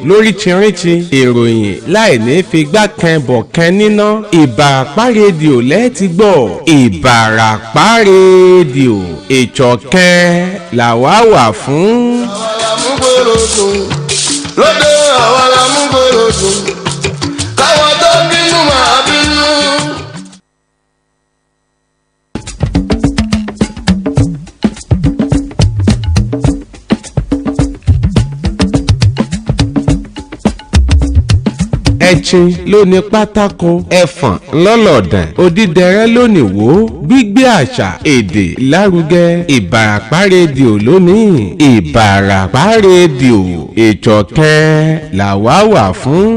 lóríṣiríṣi ìròyìn láì ní figbá kan bọ̀ kan níná. Ìbàràpá rédíò lẹ́ẹ̀tì gbọ́. Ìbàràpá rédíò ìṣọ̀kan làwa wà fún. lóde àwọn amúgbòrò dùn káwọn tó bínú máa bínú. Ẹṣin ló ní pátákó, ẹfọ̀n lọ́lọ̀dàn, odídẹrẹ́ lónìí wò, gbígbé àṣà èdè lárugẹ. Ìbàràpá rédíò lónìí. Ìbàràpá rédíò ìṣọ̀kan làwa wà fún.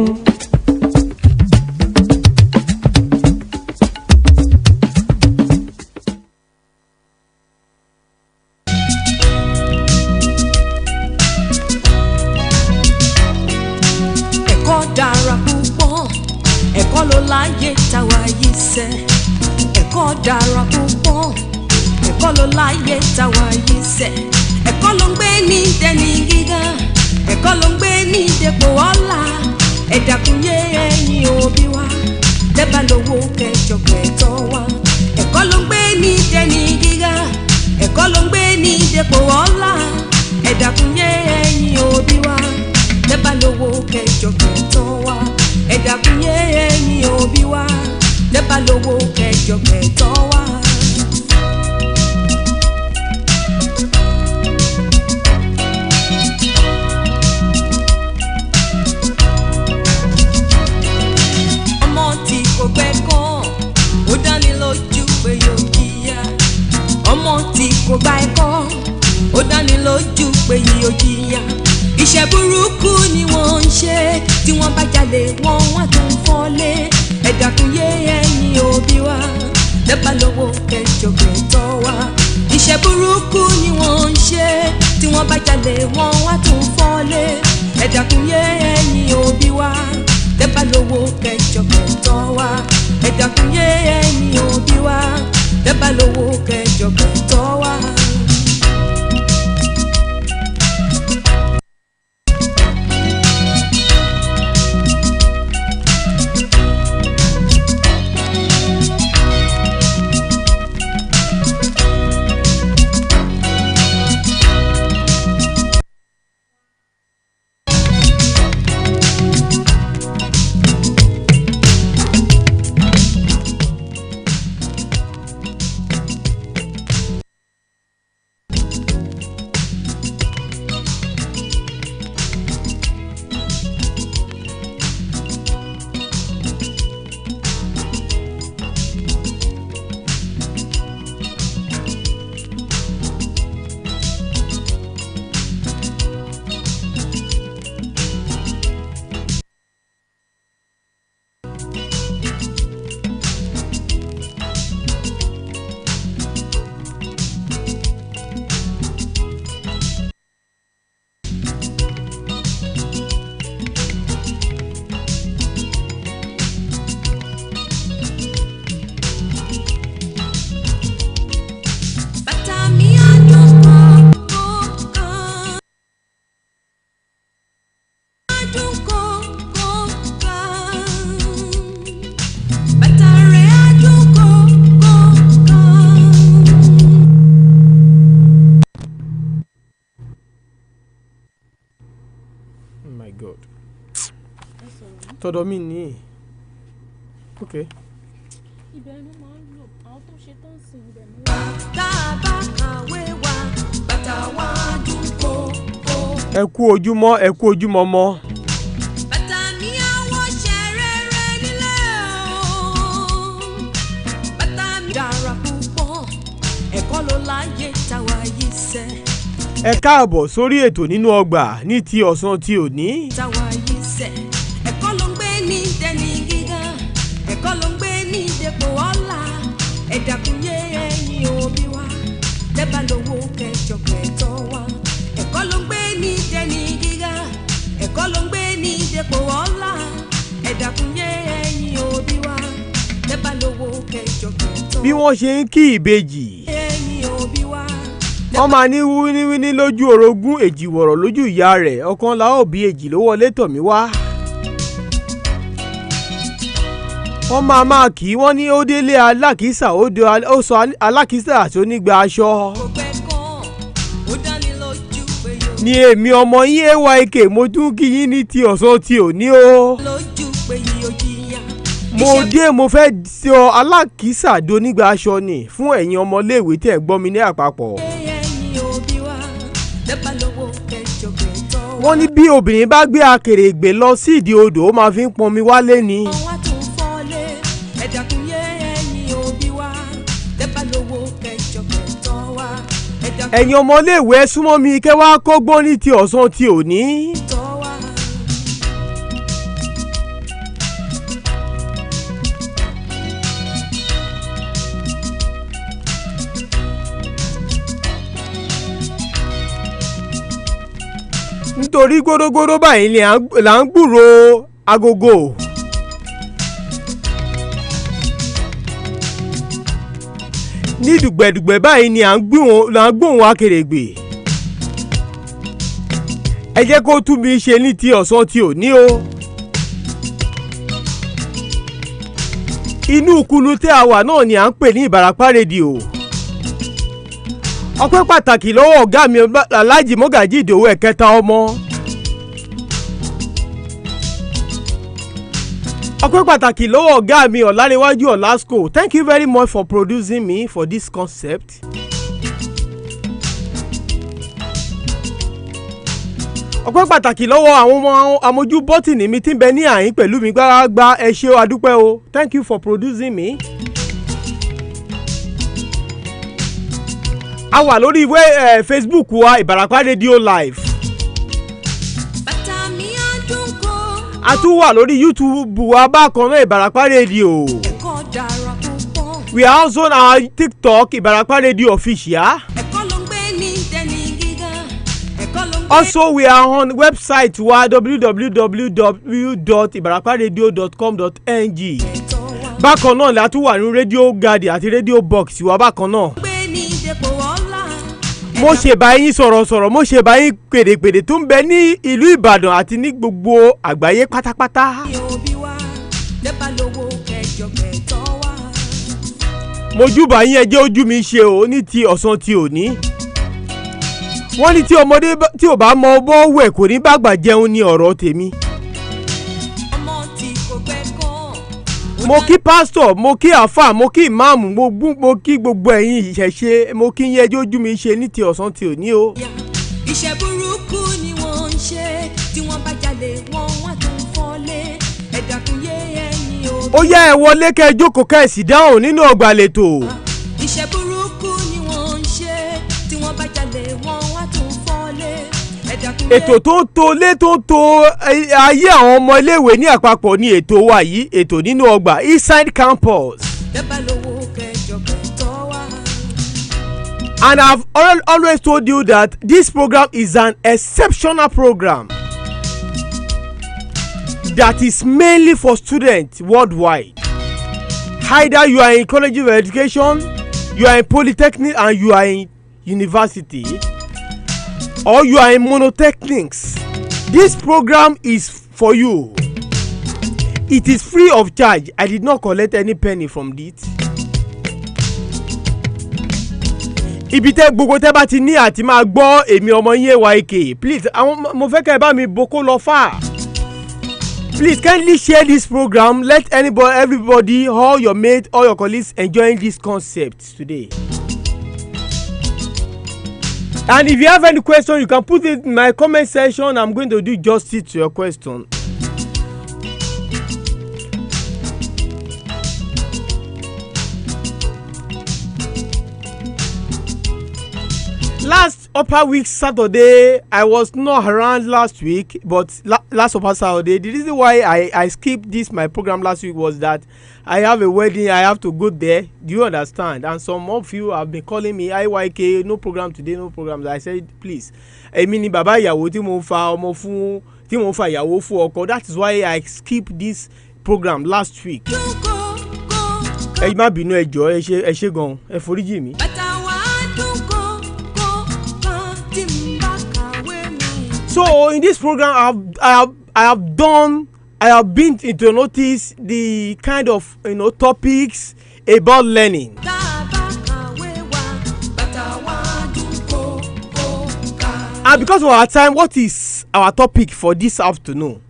Ẹ̀kọ́ dára púpọ̀, ẹ̀kọ́ ló láyé táwa yìí sẹ̀. Ẹ̀kọ́ ló ń gbé ní dẹni gíga, ẹ̀kọ́ ló ń gbé ní dépò ọlá. Ẹ dákun yé ẹ̀yin òbí wa, dẹ́bà lówó kẹjọ kẹtọ́ wa. Ẹ̀kọ́ ló ń gbé ní dẹni gíga, ẹ̀kọ́ ló ń gbé ní dépò ọlá. Ẹ dákun yé ẹ̀yin òbí wa, dẹ́bà lówó kẹjọ kẹtọ́ wa. Ẹ dákun yé ẹ̀yin òbí wa, dẹ́bà lówó kẹjọ kẹtọ́ wa. Ọmọ tí kò gbẹ́kọ̀ ó dáni lójú pé yóò jìyà. Ọmọ tí kò gba ẹ̀kọ́ ó dáni lójú pé yóò jìyà. Iṣẹ́ burúkú ni wọ́n ń ṣe, tí wọ́n bá jalè wọ́n wá tún fọ́lé. Ẹ dákun yé ẹ̀yin òbí wa, dẹ́bà lówó kẹjọ kẹtọ́ wa. Iṣẹ́ burúkú ni wọ́n ń ṣe, tí wọ́n bá jalè wọ́n wá tún fọ́lé. Ẹ dákun yé ẹ̀yin òbí wa, dẹ́bà lówó kẹjọ kẹtọ́ wa. Ẹ dákun yé ẹ̀yin òbí wa, dẹ́bà lówó kẹjọ kẹtọ́ wa. Tọ́dọ̀ mi ní. Okay. Ibẹ̀ ló máa ń lò àwọn tó ṣe tó ń sìn ibẹ̀ mú. Tá a bá kàwé wa, bàtà wa dùn kókó. Ẹ kú ojúmọ́, ẹ kú ojúmọ́ mọ́. Bàtà mi àwọ̀ ṣẹ̀rẹ̀rẹ̀ nílé o. Bàtà mi dára púpọ̀, ẹ̀kọ́ ló láyé táwa yìí sẹ́. Ẹ káàbọ̀ sórí ètò Nínú Ọgbà ní ti ọ̀sán ti òní. Táwa yìí sẹ́. Ẹ̀kọ́ ló ń gbé ní dẹni gíga, ẹ̀kọ́ ló ń gbé ní dépò ọlá. Ẹ dákun yé ẹ̀yin òbí wa, dẹ́bà lówó kẹjọ kẹtọ́ wa. Ẹ̀kọ́ ló ń gbé ní dẹni gíga, ẹ̀kọ́ ló ń gbé ní dépò ọlá. Ẹ dákun yé ẹ̀yin òbí wa, dẹ́bà lówó kẹjọ kẹtọ́ wa. Bí wọ́n ṣe ń kí ìbejì. Ẹ̀yin òbí wa, wọ́n máa ní wíníwíní lójú orogún èjì wọ̀rọ̀ lójú ìyá rẹ̀ ọ̀kan la ó bí èjì ló wọlé tọ̀ mí wá. wọ́n máa kì í wọ́n ní ó délé alákìísà ó sọ alákìísà àti onígbà aṣọ. ní èmi ọmọ yín AYK mo tún kí yín ní ti ọ̀sán ti òní o. mo dé mo fẹ́ sọ alákìísà donígbà aṣọ ni fún ẹ̀yin ọmọléèwé tẹ̀ gbọ́ mi ní àpapọ̀. wọ́n ní bí obìnrin bá gbé akèrègbè lọ sí ìdí odò ó máa fi ń pọnmi wálé ni. ẹ̀yin ọmọléèwé súnmọ́ mi kẹ́ wá kọ́gbọ́n ní ti ọ̀sán ti òní. nítorí gbódógbódó báyìí ni là ń gbúrò agogo. ní dùgbẹ̀dùgbẹ̀ báyìí ni là ń gbóhùn akèrègbè. ẹ jẹ́ kó tún mi ṣe ní ti ọ̀sán ti òní o. inú kulu tí a wà náà ni à ń pè ní Ìbàràpá rédíò. ọpẹ́ pàtàkì lọ́wọ́ ọ̀gá mi Alhaji Mọ́gàjí Ìdòwú ẹ̀kẹta ọmọ. ọpẹ́ pàtàkì lọ́wọ́ ọ̀gá mi Ọ̀lárẹ̀wájú Ọ̀lásco. Thank you very much for producing me for this concept. ọpẹ́ pàtàkì lọ́wọ́ àwọn ọmọ amójú bọ́tìnì mi tí ń bẹ ní àyín pẹ̀lú mi gbáragbá ẹ ṣé o adúpẹ́ o. Thank you for producing me. a wà lórí ìwé Facebook wa Ìbàràpá rédíò live. a tún wà lórí YouTube wa bákan náà Ìbàràpá rédíò. we are also on our TikTok Ìbàràpá rédíò official. also we are on website wa www.ibaraparadio.com.ng. bákan náà la tún wà ní Radio Garden àti Radio Box wa bákan náà. mo ṣe bá yín sọ̀rọ̀sọ̀rọ̀ mo ṣe bá yín pèdèpèdè tó ń bẹ ní ìlú Ìbàdàn àti ní gbogbo àgbáyé pátápátá. mojúbà yín ẹjẹ́ ojú mi ṣe o ní ti ọ̀sán ti òní. wọ́n ní tí ọmọdé tí ò bá mọ bọ́ wẹ̀ kò ní bàgbà jẹun ní ọ̀rọ̀ tèmi. mo kí pásítọ̀ mo kí àáfà mo kí ìmáàmù mo kí gbogbo ẹ̀yin ìṣẹ̀ṣe mo kí yín ẹjọ́ ojú mi ṣe ní ti ọ̀sán ti òní o. iṣẹ́ burúkú ni wọ́n ń ṣe tí wọ́n bá jalè wọ́n wá tó ń fọ́lé ẹ̀dàkùn yé ẹ̀yìn o. ó yá ẹ wọlé kẹ́ ẹ jókòó kẹ́ ẹ sì dáhùn nínú ọgbà lẹ́tọ̀. iṣẹ́ burúkú ni wọ́n ń ṣe tí wọ́n bá jalè wọ́n wá tó ń fọ́lé ẹ̀dàkùn yé. ètò tó ń tolé tó ń to ayé àwọn ọmọ iléèwé ní àpapọ̀ ni ètò wa yìí ètò nínú ọgbà Eastside Campus. dẹ́bà lówó kẹjọ kẹtọ́ wá. And I've always told you that this program is an exceptional program that is mainly for students worldwide. Either you are in college of education, you are in polytechnic and you are in university, or you are in monotechnics. This program is for you. It is free of charge. I did not collect any penny from it. Ibi tẹ́ gbogbo tẹ́ bá ti ní àti máa gbọ́ èmi ọmọ yín AYK, please àwọn mo fẹ́ kẹ́ ẹ bá mi boko lọ fà. Please kindly share this program. Let everybody, all your mates, all your colleagues enjoying this concept today. And if you have any question, you can put it in my comment section. I'm going to do justice to your question. Last upper week Saturday, I was not around last week, but last upper Saturday, the reason why I skipped this my program last week was that I have a wedding, I have to go there. Do you understand? And some of you have been calling me AYK, no program today, no program. I said, please. Èmi ni bàbá ìyàwó tí mo fa ọmọ fún tí mo fa ìyàwó fún ọkọ. That is why I skipped this program last week. Ẹ má bínú ẹ jọ̀ọ́ ẹ ṣé gan ẹ foríjì mi. So in this program, I have been to notice the kind of topics about learning. And because of our time, what is our topic for this afternoon?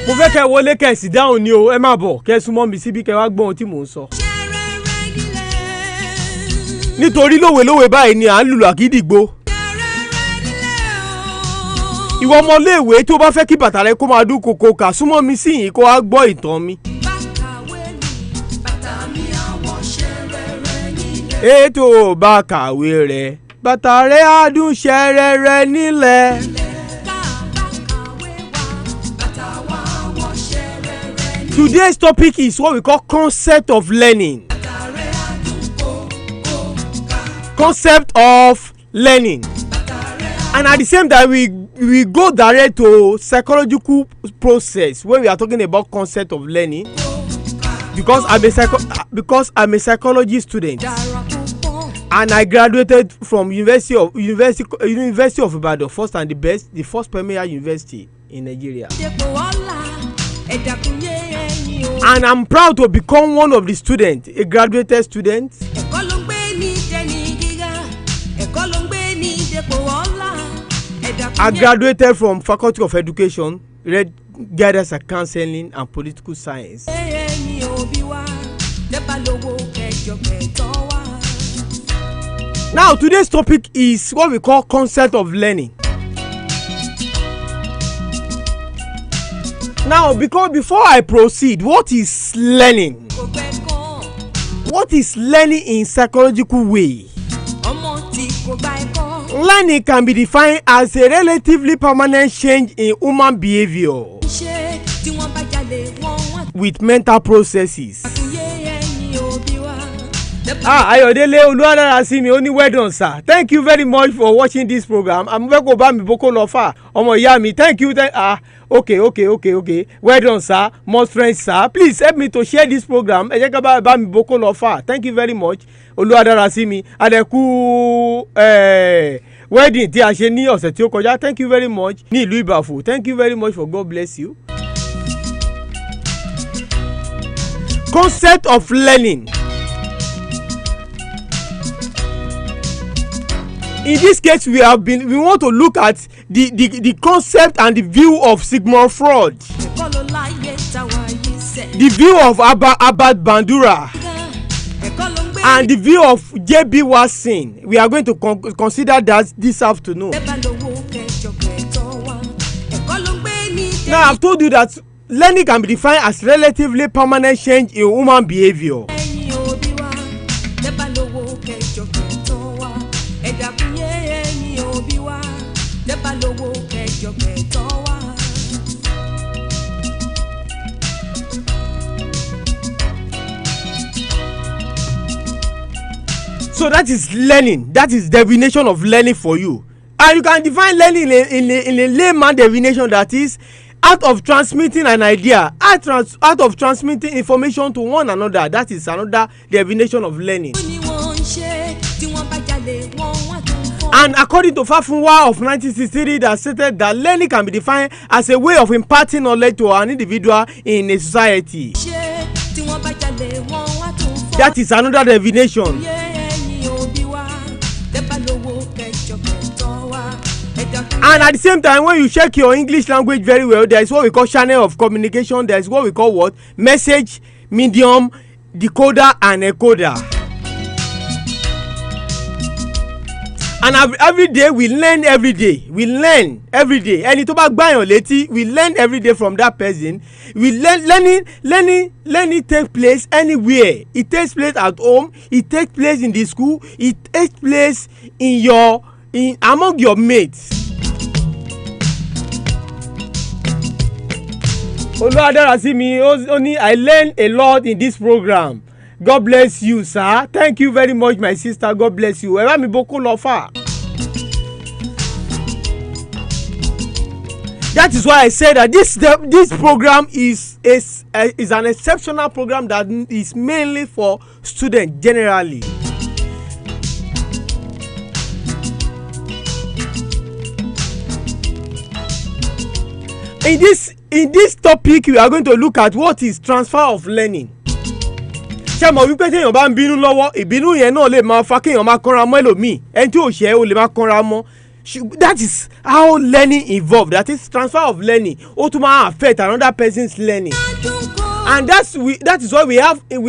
Mo fẹ́ kẹ́ wọlé kẹ́ sì dáhùn ni o, ẹ má bọ̀ kẹ́ súnmọ́ mi síbí kẹ́ wá gbọ́ ohun tí mò ń sọ. Nítorí lówelówe báyìí ni à ń lùlù àkídìgbò. Ìwọ ọmọléèwé tó bá fẹ́ kí bàtà rẹ kó máa dún kòkò kà súnmọ́ mi sí yìí kó wá gbọ́ ìtàn mi. Ètò bá kàwé rẹ̀ bàtà rẹ̀ á dún ṣẹrẹrẹ nílẹ̀. Today's topic is what we call concept of learning. Concept of learning. And at the same time, we go direct to psychological process when we are talking about concept of learning. Because I'm a psychology student. And I graduated from University of Ibadan, first and the first premier university in Nigeria. And I'm proud to become one of the students, a graduated student. I graduated from Faculty of Education, read guidance and counseling and political science. Now today's topic is what we call concept of learning. Now, because before I proceed, what is learning? What is learning in psychological way? Learning can be defined as a relatively permanent change in human behavior with mental processes. Ayodele Oluwadarasimi oni well done sir. Thank you very much for watching this program. I'm going to go back boko lofa. Omo iya mi, thank you. Okay. Well done sir. Most friends sir. Please help me to share this program. Ẹ jẹ́ ká bá mi boko lofa. Thank you very much. Oluwadarasimi adeku wedding tí a ṣe ní ọ̀sẹ̀ tí ó kọjá. Thank you very much. Ní ìlú Ìbàfò. Thank you very much for God bless you. Concept of learning. In this case, we want to look at the concept and the view of Sigmund Freud, the view of Abad Bandura, and the view of J.B. Watson. We are going to consider that this afternoon. Now, I've told you that learning can be defined as relatively permanent change in human behavior. So that is learning. That is definition of learning for you. And you can define learning in a layman definition, that is out of transmitting an idea, out of transmitting information to one another. That is another definition of learning. And according to Fafunwa of 1963, that stated that learning can be defined as a way of imparting knowledge to an individual in a society. That is another definition. And at the same time, when you check your English language very well, there is what we call channel of communication. There is what we call what? Message, medium, decoder, and encoder. And every day we learn every day. We learn every day. Ẹni tó bá gbàyàn létí, we learn every day from that person. We learning take place anywhere. It takes place at home. It takes place in the school. It takes place among your mates. Oluwadarasimi only I learn a lot in this program. God bless you, sir. Thank you very much, my sister. God bless you. Ẹ bá mi boko lọ fà. That is why I say that this program is an exceptional program that is mainly for students generally. In this topic we are going to look at what is transfer of learning. ṣé mo wípé téèyàn bá ń bínú lọ́wọ́ ìbínú yẹn náà lè máa fa kéèyàn máa kánra mọ́ ẹlòmíì ẹni tí ò ṣe ó lè máa kánra mọ́. That is how learning evolved. That is transfer of learning. Ó tún máa affect another person's learning. And that is why we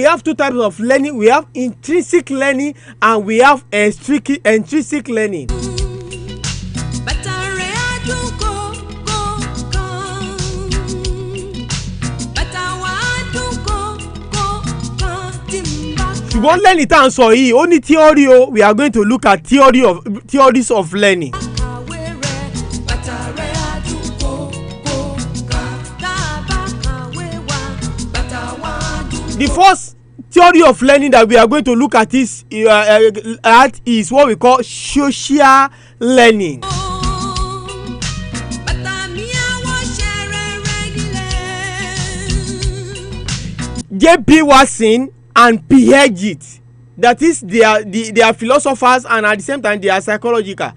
have two types of learning. We have intrinsic learning and we have extrinsic learning. ṣùgbọ́n learning tá à ń sọ yìí ó ní theory o. We are going to look at theories of learning. The first theory of learning that we are going to look at is what we call social learning. J.P. Watson and Piaget, that is they are philosophers and at the same time they are psychological.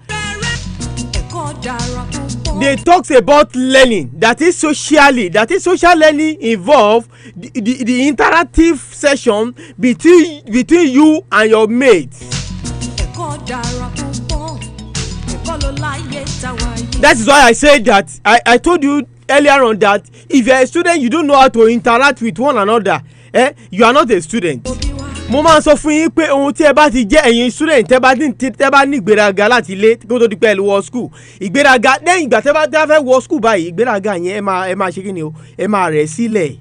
They talk about learning that is social learning involve the interactive session between you and your mates. That is why I said that I told you earlier on that if you are a student you don't know how to interact with one another, you are not a student. Mo máa ń sọ fún yín pé ohun tí ẹ bá ti jẹ́ ẹ̀yin student tẹ́ bá ní ìgbéraga láti ilé kó tó di pé ẹ lọ wọ school ìgbéraga lẹ́yìn ìgbà tẹ́ bá fẹ́ wọ school báyìí ìgbéraga yẹn ẹ máa ṣe kí ni o ẹ máa rẹ̀ sílẹ̀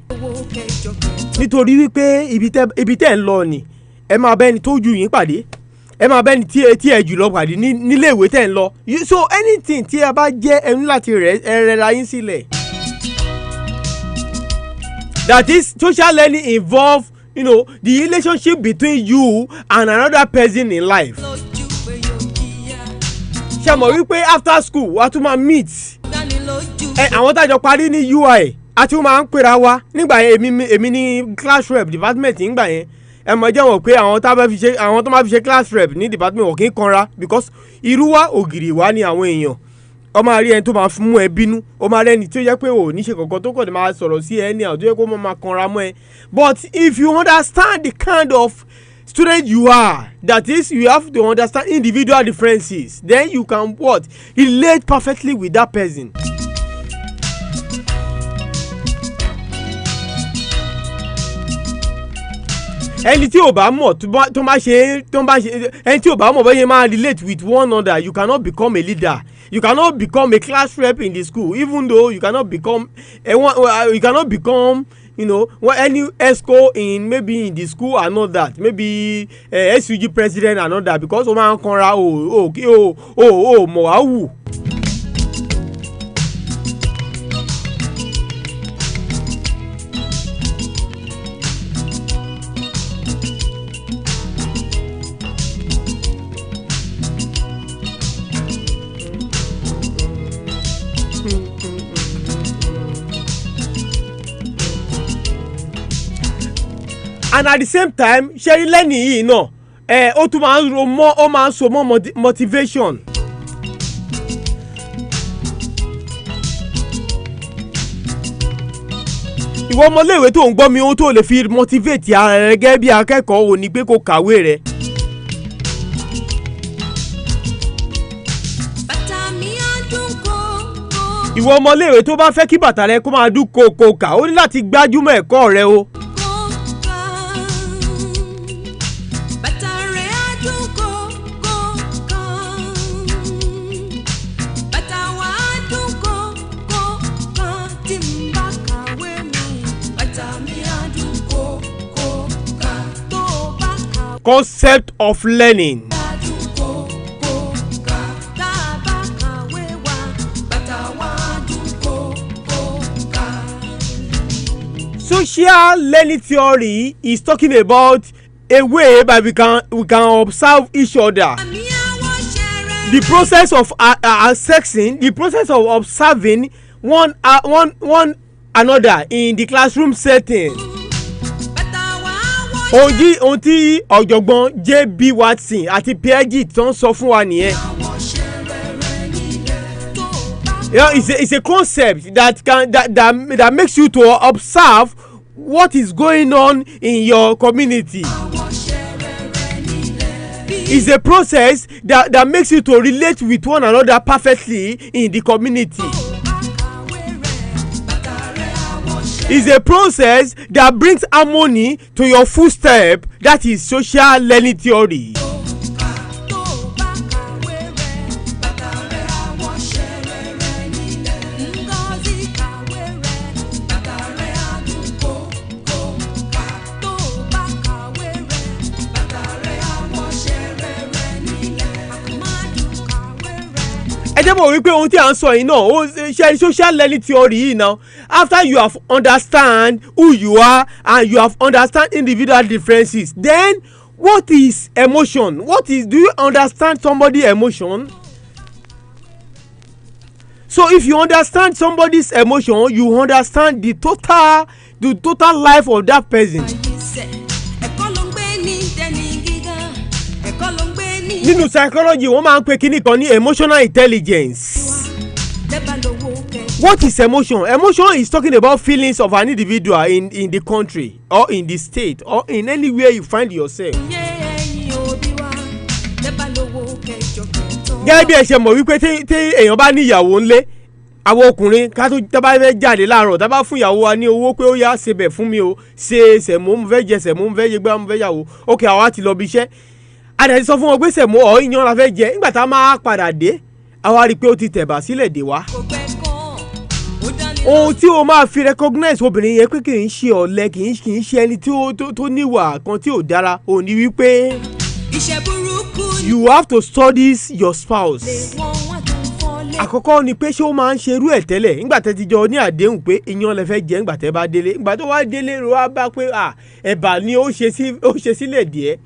nítorí wípé ibi tẹ́ ń lọ ni ẹ máa bẹ́ni tó ju yín pàdé ẹ máa bẹ́ni tí ẹ jù lọ pàdé nílé ìwé tẹ́ ń lọ so anything tí ẹ bá jẹ́ ẹ ní láti rẹ̀ra yín sílẹ̀. That is social learning involve the relationship between you and another person in life. ṣe mọ̀ wípé after school wa tún máa meet àwọn tájọ parí ní UI a tún máa ń pera wa nígbà yẹn èmi ní class rep department nígbà yẹn ẹ mọ̀ jẹ́ wọ́n pé àwọn tó máa fi ṣe class rep ní department wọ́n kì í kanra because irú wa ògiri wa ni àwọn èèyàn ó máa rí ẹni tó máa mú ẹ bínú ó máa rẹ́ni tí ó jẹ́ pé ò ní ṣe kankan tó kọ̀ ní máa sọ̀rọ̀ sí ẹ ní àwọn tó yẹ kó máa kanra mọ́ ẹ. But if you understand the kind of student you are, that is you have to understand individual differences, then you can relate perfectly with that person. ẹni tí ò bá mọ̀ tó máa ṣe ẹni tí ò bá mọ̀ bẹ́ẹ̀ yẹn máa relate with one another, you cannot become a leader. You cannot become a class rep in the school, even though you cannot become any ESCO in maybe in the and all that, maybe SUG president and all that, because o máa ń kanra mọ̀ wá wù. And at the same time ṣe learning yìí náà ó tún máa ń so mọ́ motivation. ìwọ ọmọléèwé tó ń gbọ́ mi ohun tó lè fi motivate ara rẹ gẹ́gẹ́ bí akẹ́kọ̀ọ́ ò ní pé kó kàwé rẹ. ìwọ ọmọléèwé tó bá fẹ́ kí bàtà rẹ kó máa dún kòkòkà ó ní láti gbájúmọ́ ẹ̀kọ́ rẹ o. Concept of learning. Social learning theory is talking about a way by we can observe each other. The process of assessing, the process of observing one another in the classroom setting. ohun tí ọ̀jọ̀gbọ́n J.B. Watson àti Piaget tó ń sọ fún wa nìyẹn. You know, it's a concept that makes you to observe what is going on in your community. It's a process that makes you to relate with one another perfectly in the community. It's a process that brings harmony to your footstep. That is social learning theory. ẹ jẹ́ mọ̀ wípé ohun tí à ń sọ yìí náà ó ṣe social learning theory yìí náà after you have understand who you are and you have understand individual differences, then what is emotion? Do you understand somebody's emotion? So if you understand somebody's emotion, you understand the total life of that person. Nínú psychology wọ́n máa ń pè kíní kan ní emotional intelligence. What is emotion? Emotion is talking about feelings of an individual in the country or in the state or in anywhere you find yourself. Gẹ́gẹ́ bí ẹ ṣe mọ̀ wípé tí èèyàn bá ní ìyàwó ńlé, àwọn ọkùnrin ká tó tá bá fẹ́ jáde láàárọ̀ tá bá fún ìyàwó wa ní owó pé ó yá ṣe bẹ̀ fún mi o, ṣe sẹ̀mó mo fẹ́ jẹ sẹ̀mó mo fẹ́ jẹ gbá mo fẹ́ yàwó, ok àwa ti lọ bí iṣẹ́. Àdàtí sọ fún wọn pé sẹ̀mó ọ̀ ìyan la fẹ́ jẹ, nígbà tá a máa padà dé àwa rí i pé ó ti tẹ̀bà sílẹ̀ dé wa. Ohun tí o máa fi recognize obìnrin yẹn pé kì í ṣe ọ̀lẹ kì í ṣe ẹni tó níwà kan tí ò dára, ò ní wípé you have to study your spouse. Àkọ́kọ́ ni pé ṣé ó máa ń ṣerú ẹ̀ tẹ́lẹ̀ nígbà tẹ́ ti jọ ní àdéhùn pé iyán lẹ fẹ́ jẹ nígbà tẹ́ bá délé, nígbà tó wá délé ló wá bá pé ẹ̀bà ni ó ṣe sílẹ̀ díẹ̀.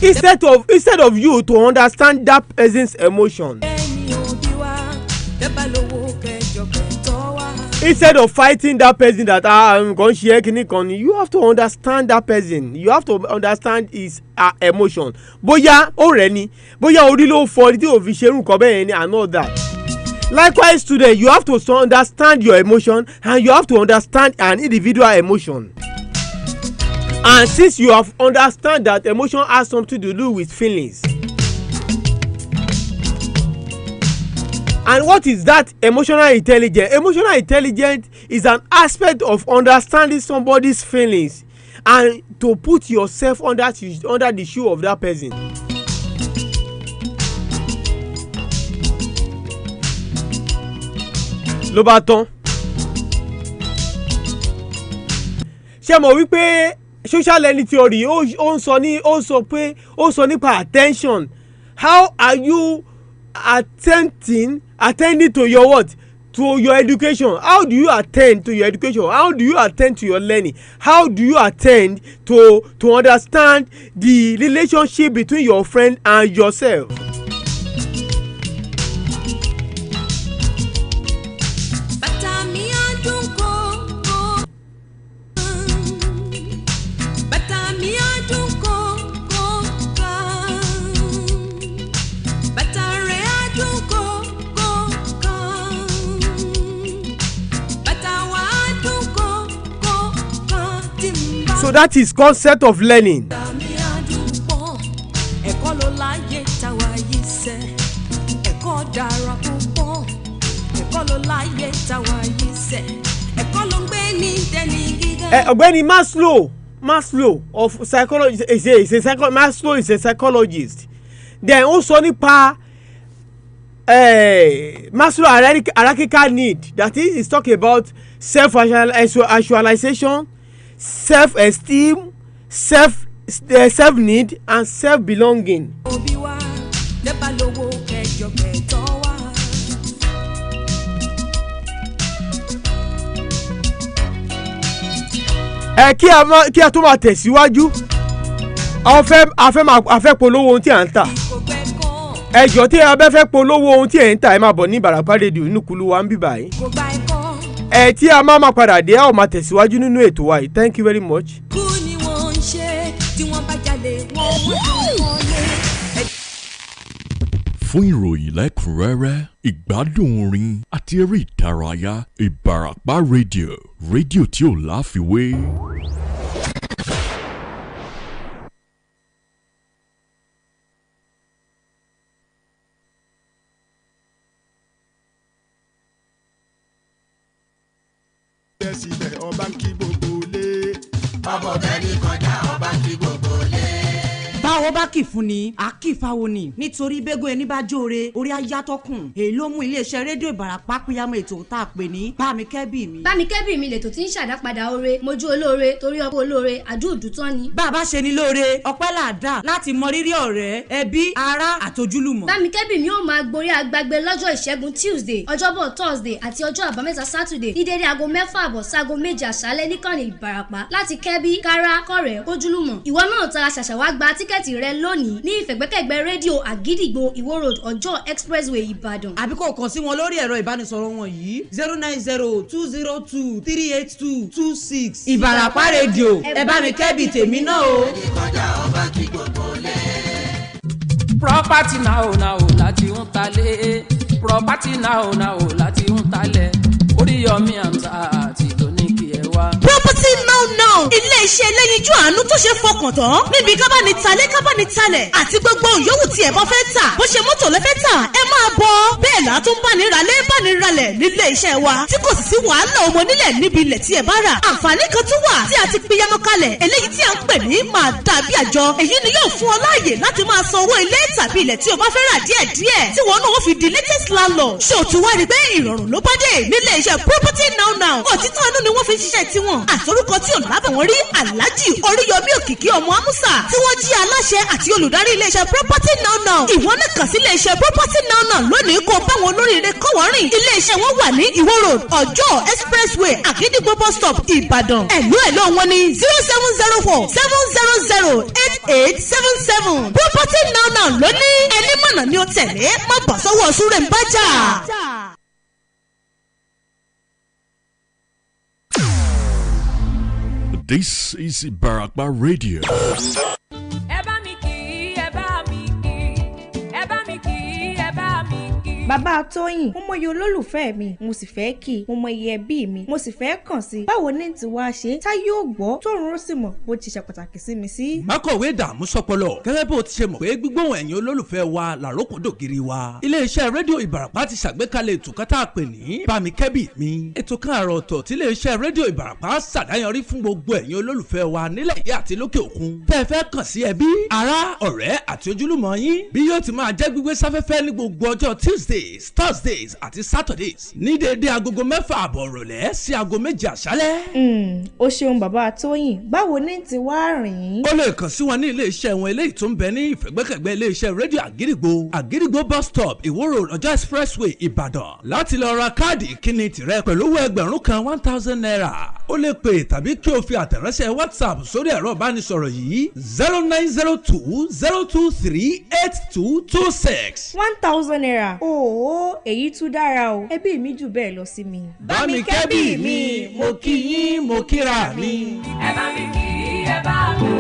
Instead of you to understand that person's emotion, instead of fighting that person that I'm going to share kini, you have to understand that person. You have to understand his emotion. Bóyá ó rẹ̀ ni, bóyá orí ló fọ́ tí ó fi ṣerú nǹkan bẹ́ẹ̀ ni and all that. Likewise today, you have to understand your emotion and you have to understand an individual emotion. And since you have understand that emotion has something to do with feelings. And what is that emotional intelligence? Emotional intelligence is an aspect of understanding somebody's feelings and to put yourself under the shoe of that person. Ló bá tán. Ṣé mo wí pé social learning theory ó sọ nípa attention. How are you attending to your what? To your education. How do you attend to your education? How do you attend to your learning? How do you attend to understand the relationship between your friend and yourself? So that is concept of learning. Ọ̀gbẹ́ni Maslow of psychology Maslow is a psychologist. Then also nípa Maslow hierarchical need, that is talking about self-actualization, self-esteem, self-need and self-belonging. Kí a tó máa tẹ̀síwájú, a fẹ́ polówó ohun tí à ń tà. Ẹ jọ̀ọ́ tí a bá fẹ́ polówó ohun tí ẹ̀ ń tà, ẹ máa bọ̀ ní Ìbàràpá rédíò inú kúlú wa ń bí báyìí. Tí a máa padà dé, a ó máa tẹ̀síwájú nínú ètò wa yìí. Thank you very much. Kú ni wọ́n ń ṣe tí wọ́n bá jalè wọ́n wọ́n tó wọlé. fún ìròyìn lẹ́kùnrẹ́rẹ́ ìgbádùn orin àti eré ìdárayá Ìbàràpá rédíò tí ò láfiwé. síbẹ̀ ọba ń kí gbogbo lé. ọbọ̀ bẹ́ẹ̀ ni kọjá ọba ń kí gbogbo lé. báwo bá kì fún ni a kì fáwo ni nítorí bẹ́gùn ẹni bá jóore orí ayátọ́kùn èyí ló mú iléeṣẹ́ rédíò Ìbàràpá pínyàmọ́ ètò tá a pè ní bámikẹ́bì mi. bámikẹ́bì mi lètò tí ń ṣàdápadà oore mojú olóore torí ọkọ olóore àdúùdù tán ni. bàbá ṣe ni lóore ọpẹ́ làdá láti mọ rírì ọ̀rẹ́ ẹbí ará àtojúlùmọ̀. bámikẹ́bì mi ó máa gborí agbágbé lọ́jọ́ ìṣẹ́gun Tuesday ọjọ́bọ̀ Thursday àti ọjọ́ àbámẹ́ta Saturday ní dédé aago 6:30 sáago 7 àṣálẹ́ níkànnì Ìbàràpá láti kẹ́bí kára kọ́rẹ́ kójúlùmọ̀. ìwọ náà tara ṣàṣà wá gba tíkẹ́ẹ̀tì rẹ lónìí ní ìfẹ̀gbẹ́kẹ̀gbẹ́ rédíò Àgídìgbò Ìwó Road Ọjọ́ Expressway Ìbàdàn. àbí kò kàn sí wọn lórí ẹ̀rọ ìbánisọ̀rọ̀ wọn yìí 090202236. Ìbàràpá rédíò ẹ bá mi kẹ́bi tèmi náà o. ìkọjá ọba kí gbogbo lé. property now láti ń talé property now láti ń talẹ̀ Oríyọ̀mí Hamzat ló ní kí ẹ wá. property now ilé iṣẹ́ ẹlẹ́yinjú àánú tó ṣe fọkàn tán níbi kábàánìtalé kábàánìtalẹ̀ àti gbogbo yòówù tí ẹ bá fẹ́ tà bó ṣe mọ́tò lẹ́fẹ́ tà ẹ máa bọ̀ bẹ́ẹ̀ là tún bániralẹ̀ nílé iṣẹ́ wa tí kò sì sí wàhálà ọmọ nílẹ̀ níbi ilẹ̀ tí ẹ bá rà. àǹfààní kan tún wà tí a ti pínyamọ́ kalẹ̀ eléyìí tí a ń pè ní máa dàbí àjọ èyí ni yóò fún ọ láàyè láti máa san owó ilé tàbí ilẹ̀ tí o bá fẹ́ rà díẹ̀díẹ̀ tí wọn náà fi di latest landlord. ṣé o ti wá rí pé ìrọ̀rùn ló bá dé nílé iṣẹ́ property now òtítọ́ inú ni wọ́n fi ṣiṣẹ́ tiwọn àsorúkọ tí ò lábàwọ́n rí Alhaji Oríyọ̀mí Òkìkí ọmọ Amusa tí wọ́n jí aláṣẹ àti olùdarí ilé iṣẹ́ property now ìwọ náà kàn sí ilé iṣẹ́ property now lónìí kó bá wọn olóríire kọ́wọ́rìn ilé iṣẹ́ wọn wà ní Ìwó Road Ọjọ́ Expressway Àgídìgbò bus stop Ìbàdàn ẹ̀lú wọn ní 07047008877 property now lónìí ẹni mọ̀nà ni ó tẹ̀lé má bọ̀ sọ́wọ́ súrẹ̀ ń bájà. This is Ìbàràpá Radio. ẹ bá mi kí ẹ bá mi kí ẹ bá mi kí ẹ bá mi kí. bàbá Tóyìn mo mọyì olólùfẹ́ mi mo sì fẹ́ kí mo mọyì ẹbí mi mo sì fẹ́ kàn sí báwo ní tí wàá ṣe tá yóò gbọ́ tóun ó sì mọ̀ bó ti ṣe pàtàkì sí mi sí. mákọ̀wé dààmú sọpọlọ gẹ́gẹ́ bó ti ṣe mọ̀ pé gbígbóhùn ẹ̀yin olólùfẹ́ wa làrókòdògiri wa. iléeṣẹ́ rédíò Ìbàràpá ti ṣàgbékalẹ̀ ètò kan tá a pè ní bámikẹ́bì mi. ètò kan àrà ọ̀tọ̀ tí iléeṣẹ́ rédíò Ìbàràpá ṣàdáyanrí fún gbogbo ẹ̀yin olólùfẹ́ wa nílẹ̀ yìí àti lókè òkun. tẹ́ ẹ fẹ́ kàn sí ẹbí ará ọ̀rẹ́ àti ojúlùmọ̀ yín bí yóò ti máa jẹ́ gbígbé sáfẹ́fẹ́ ní gbogbo ọjọ́ Tuesdays Thursdays àti Saturdays ní déédéé agogo 6:30 ìrọ̀lẹ́ sí aago 7 àṣálẹ́. o ṣeun bàbá Tóyìn báwo ní ti wá rìn. ó lè kàn sí wọn ní iléeṣẹ́ wọn eléyìí tó ń bẹ ní ìfẹ̀gbẹ́kẹ̀gbẹ́ iléeṣẹ́ rédíò Àgídìgbò bus stop Ìwó Road Ọjọ́ Expressway Ìbàdàn láti lọ ra káàdì ìkíni tìrẹ pẹ̀lú owó ẹgbẹ̀rún kan 1000 naira. ó lè pè tàbí kí o fi àtẹ̀ránṣẹ́ WhatsApp sórí ẹ̀rọ ìbánisọ̀rọ̀ yìí 0902-023-8226. 1000 naira. ooo èyí tún dára o ẹbí mi jù bẹ́ẹ̀ lọ sí mi. bámikẹ́bì mi mo kí yín mo kíra mi. ẹ bá mi kí ẹ bá mi kí.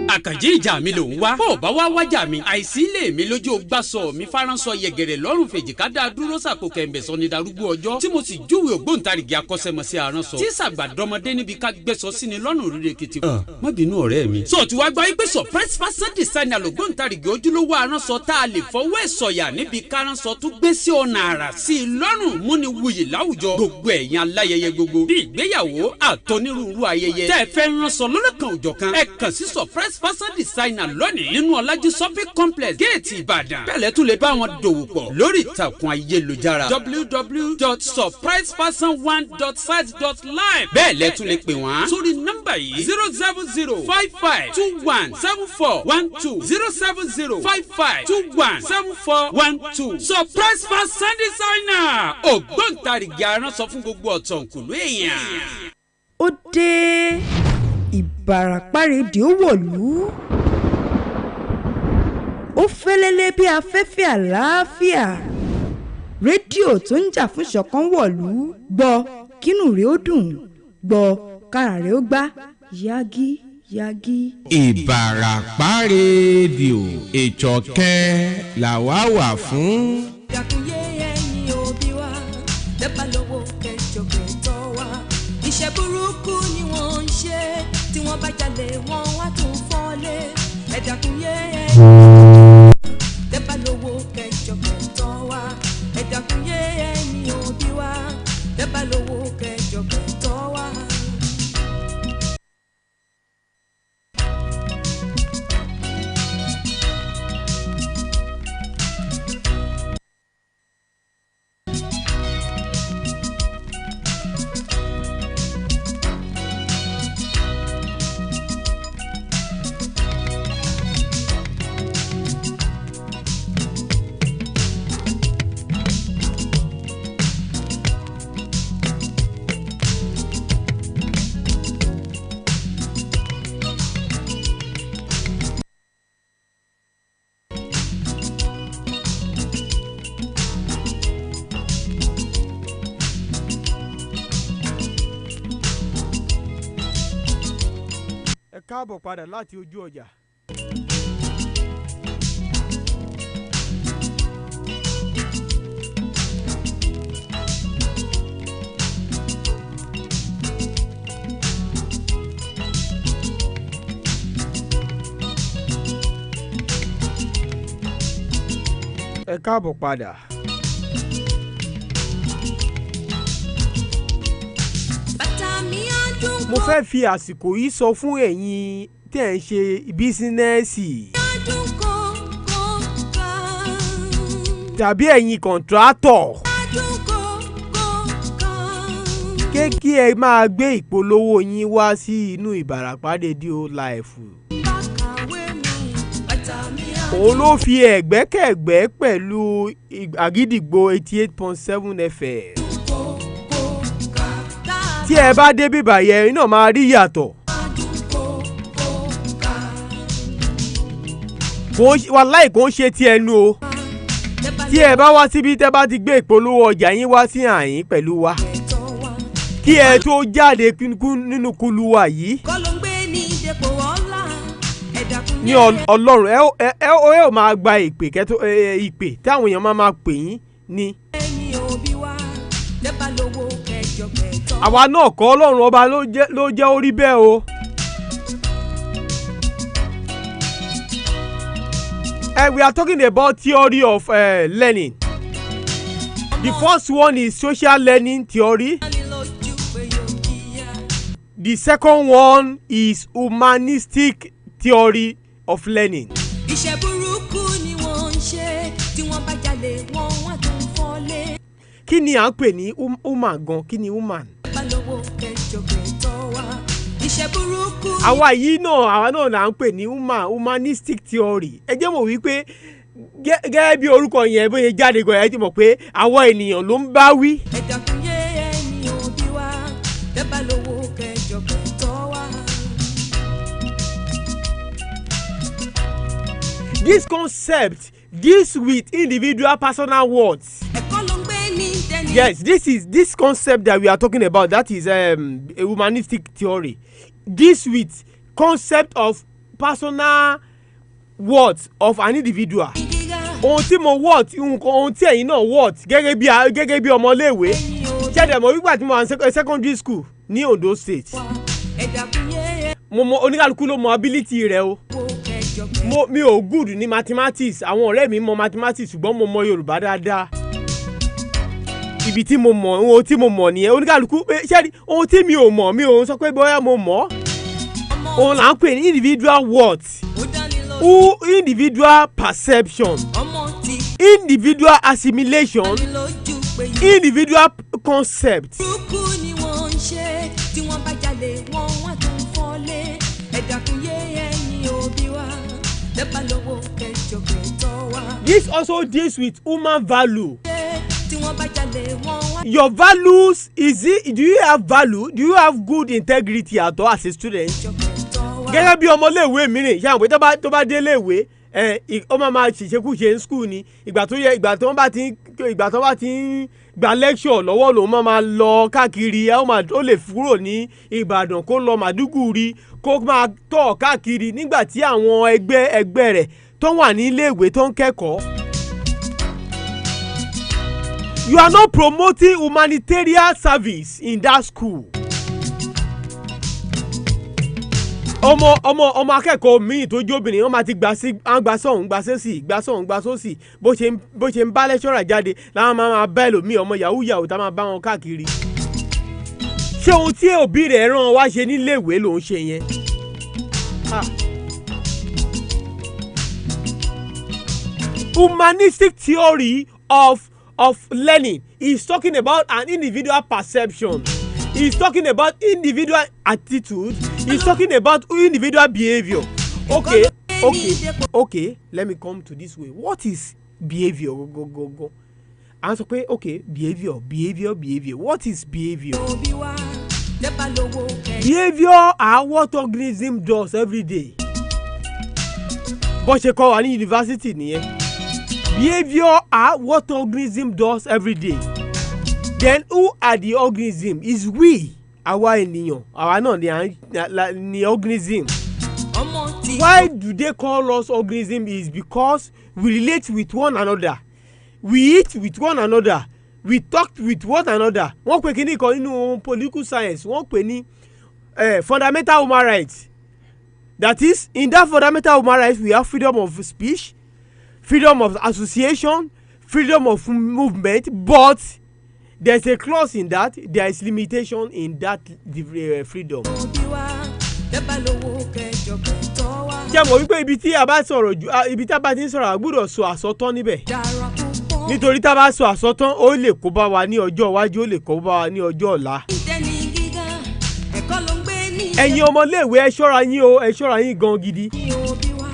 àkànjí ìjà mi ló ń wá. bó o bá wá wájà mi àìsí lè mi lójú ògbàsọ mi faransọ yẹgẹrẹ lọ́rùn fèjìká dá dúró sàkó kẹ̀mbẹ̀sọ ní darúgbó ọjọ́ tí mo sì júwe ògbóǹtarìgì akọ́ṣẹ́mọṣẹ́ aránsọ tí sàgbàdọ́mọdé níbi ká gbẹ́sọ sí ni lọ́rùn rírẹ̀ kìtì. má bínú ọ̀rẹ́ mi. sọ ti wá gbọ́ pé surprise fashion designer lògbóǹtarìgì ojúlówó aránsọ tá a lè fọwọ́ ẹ̀ sọ̀yà níbi káránsọ tó gbé sí ọ̀nà àrà sí i lọ́rùn múni wuyì láwùjọ gbogbo ẹ̀yin aláyẹyẹ gbogbo bí ìgbéyàwó àtọ́nírúurú ayẹyẹ tẹ́ ẹ fẹ́ ránṣọ lọ́lọ́kan òjọ̀kan ẹ kàn sí surprise fashion designer lónìí nínú Ọlájí shopping complex géètì Ìbàdàn bẹ́ẹ̀ tún lè bá wọn dòwò pọ̀ lórí ìtàkùn ayélujára www.surprisefashion1.site.live bẹ́ẹ̀ lẹ́ tún lè pè wọ́n sórí nọ́mbà yìí 07055217412 07055217412 surprise fashion designer ògbóǹtarìgì aránsọ fún gbogbo ọ̀tọ̀kùlú èèyàn. ó dé Ìbàràpá rédíò wọ̀lú ó fẹ́lẹ́lẹ́ bí afẹ́fẹ́ àlàáfíà rédíò tó ń jà fún ṣọ̀kan wọ̀lú gbọ́ kínú rẹ̀ ó dùn gbọ́ kára rẹ̀ ó gbá yágí yagi. Ìbàràpá rédíò ìjọkẹ́ làwa wà fún. Dàkúnyé ẹ̀yin òbí wa, lẹ́bàá lówó kẹjọ kẹtọ́ wa. Iṣẹ́ burúkú ni wọ́n ń ṣe, tí wọ́n bá jalè wọ́n wá tún fọ́lé. Ẹ dàkúnyé ẹ̀yin lẹ́bàá lówó kẹjọ kẹtọ́ wa. Ẹ dàkúnyé ẹ̀yin òbí wa, lẹ́bàá lówó kẹjọ kẹtọ́ wa. Káàbọ̀ padà láti ojú ọjà. Ẹ káàbọ̀ padà. Mo fẹ́ fi àsìkò yìí sọ fún ẹ̀yin tí ẹ̀ ń ṣe bísínẹ́sì tàbí ẹ̀yin kọ̀ǹtrátọ̀ kí ẹ máa gbé ìpolówó yín wá sí inú Ìbàràpá rédíò láìfù. Òun ló fi ẹ̀gbẹ́kẹ̀gbẹ́ pẹ̀lú Àgídìgbò 88.7 FM. Tí ẹ bá dé bíbà yẹn iná máa rí yàtọ̀. Wàláì kò ń ṣe ti ẹnu o. Tí ẹ bá wá síbi tẹ́ bá ti gbé ìpolówó ọjà yín wá sí àyín pẹ̀lú wa. Kí ẹ tó jáde nínú kulu wa yìí. Ní Ọlọ́run ẹ ó máa gba ìpè táwọn èèyàn máa pè yín ní. Àwa náà kọ́ Ọlọ́run ọba ló jẹ́ orí bẹ́ẹ̀ o. We are talking about theory of learning. The first one is social learning theory. The second one is humanistic theory of learning. Iṣẹ́ burúkú ni wọ́n ń ṣe, tí wọ́n bá jalè wọ́n wá tún fọ́lé. Kí ni à ń pè ní human gan? Kí ni human? Àwa yìí náà là ń pè ní humanistic theory. Ẹ jẹ́ mọ̀ wípé gẹ́gẹ́ bí orúkọ yẹn bóyá jáde gan ẹ ti mọ̀ pé àwọn ènìyàn ló ń bá wí. This concept deals with individual personal words. Yes, this concept that we are talking about, that is a humanistic theory. This with concept of personal words of an individual. Ohun tí mo word, ohun tí ẹ̀yin náà word gẹ́gẹ́ bí ọmọléèwé. Ṣẹ́dẹ̀ mọ̀ wípé àti mo wà ní secondary school ní Ondo State. Mo mọ oníkàlùkù ló mọ ability rẹ̀ o. Mi ò good ní mathematics, àwọn ọ̀rẹ́ mi mọ mathematics ṣùgbọ́n mo mọ Yorùbá dáadáa. Ibi tí mo mọ̀ ohun tí mo mọ̀ nìyẹn oníkàlùkù ṣẹ́ni ohun tí mi ò mọ̀ mi ò sọ pé bóyá mo mọ̀. Òun là ń pè ní individual words, individual perception, individual assimilation, individual concept. This also deals with human value. Your values, do you have value? Do you have good integrity at all as a student? Gẹ́gẹ́ bí ọmọléèwé mìíràn ṣáà pé tó bá dé léèwé ó máa ṣèṣekúṣe ní school ni ìgbà tó wọ́n bá ti ìgbà tó bá ti ń gba lecture lọ́wọ́ lòun máa lọ káàkiri ó lè kúrò ní Ìbàdàn kó lọ Màdúgùrí kó máa tọ̀ káàkiri nígbà tí àwọn ẹgbẹ́ rẹ̀ tó wà ní iléèwé tó ń kẹ́kọ̀ọ́. You are not promoting humanitarian service in that school. ọmọ akẹ́kọ̀ọ́ míì tó jóbìnrin wọ́n máa ti gbà sọ̀hún gbà sósì bó ṣe ń bá lẹ́ṣọ́rà jáde láwọn máa bá ẹlòmíì ọmọ yahoo tá máa bá wọn káàkiri. ṣé ohun tí òbí rẹ̀ rán wá ṣe níléèwé ló ń ṣe yẹn? Humanistic theory of learning is talking about an individual perception. He's talking about individual attitude. He's talking about individual behavior. Okay. Let me come to this way. What is behavior? Go. Answer pé okay, behavior. What is behavior? Behavior are what organism does every day. Bó ṣe kọ́ wa ní university nìyẹn. Behavior are what organism does every day. Then who are the organism? Is we, àwa ènìyàn, àwa náà ni organism. Why do they call us organism? Is because we relate with one another, we eat with one another, we talk with one another. Wọ́n pè kíní kan nínú political science, wọ́n pè ní fundamental human rights. That is, in that fundamental human rights we have freedom of speech, freedom of association, freedom of movement, but there's a clause in that, there is limitation in that freedom. Ṣé mo wípé ibi tí a bá ti ń sọ̀rọ̀ a gbọ́dọ̀ sọ àsọtán níbẹ̀? Nítorí tá a bá sọ àsọtán ó lè kó bá wa ní ọjọ́ iwájú, ó lè kó bá wa ní ọjọ́ ọ̀la. Ẹ̀yin ọmọléèwé ẹ ṣọ́ra yín gan gidi.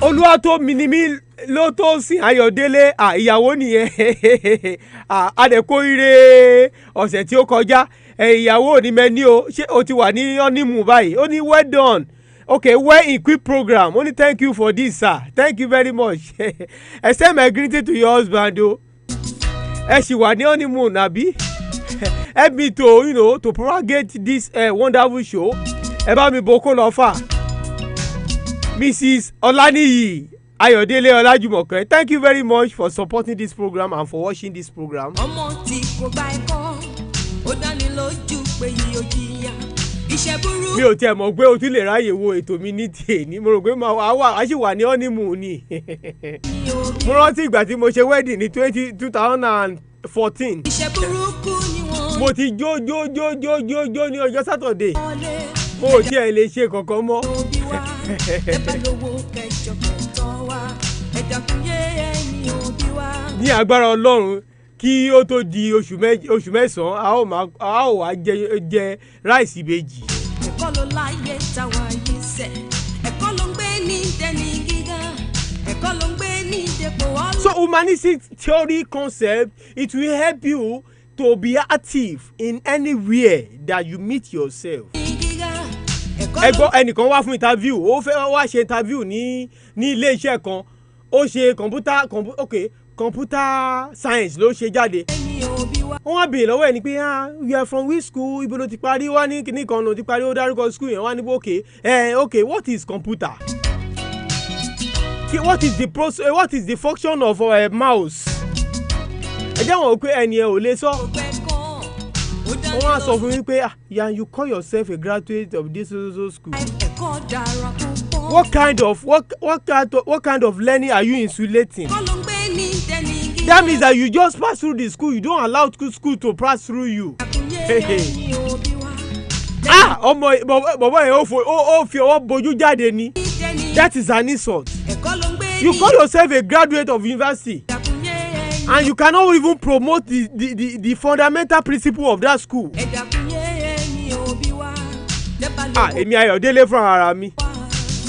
Olúwatómínímí ló tó sìn Ayọ̀délé ìyàwó nìyẹn. Adẹ̀kóríire ọ̀sẹ̀ tí ó kọjá ìyàwó ní mẹ́ni o ṣé o ti wà ní ọ́nímù báyìí? Ó ní well done, okay, well equipped program. Ó ní thank you for this sir, thank you very much. I send my greeting to your husband o. Ẹ ṣì wà ní ọ́nímù nàbí? Help me to propagate this wonderful show. Ẹ bá mi boko lọ fà. Mrs. Olaniyi Ayọ̀délé Ọlájùmọ̀kẹ́, thank you very much for supporting this program and for watching this program. Ọmọ tí kò gba ẹ̀kọ́ ó dáni lójú pé yìí ó jìyà iṣẹ́ burú. Mi ò tiẹ̀ mọ̀ pé o tún lè ráyè wo ètò mi ní tèmi, mo rò pé a ṣì wà ní honeymoon ni. Mo rántí ìgbà tí mo ṣe wedding ní 2014. Iṣẹ́ burúkú ni wọ́n. Mo ti jó ní ọjọ́ Saturday. Mo ò tiẹ̀ lè ṣe kankan mọ́. Ní agbára Ọlọ́run kí ó tó di oṣù mẹ́sàn-án a ó wá jẹ ráìsì ìbejì. Ẹ̀kọ́ ló láyé táwa yìí sẹ̀, ẹ̀kọ́ ló ń gbé ní dẹni gíga, ẹ̀kọ́ ló ń gbé ní dépò ọlọ́. So humanistic theory concept, it will help you to be active in anywhere that you meet yourself. Ẹgbọ́n ẹnìkan wá fún interview, ó fẹ́ wá ṣe interview ní ilé iṣẹ́ kan, ó ṣe computer science ló ṣe jáde. Wọ́n wá béèrè lọ́wọ́ ẹ̀ ní pé you are from which school, ibo ló ti parí, wá ní kíní kan ló ti parí, ó dárúkọ school yẹn, wá ní okay, what is computer? What is the function of a mouse? Ẹ jẹ́ wọ́n pé ẹni ẹ ò lè sọ. Wọ́n á sọ fún mi pé you call yourself a graduate of this school. What kind of learning are you insulating? That means that you just pass through the school, you don't allow school to pass through you. Ọmọ bàbá yẹn ó fi ọwọ́ bojú jáde ni. That is an insult. You call yourself a graduate of university and you cannot even promote the fundamental principle of that school. Èmi Ayọ̀délé fún ara mi.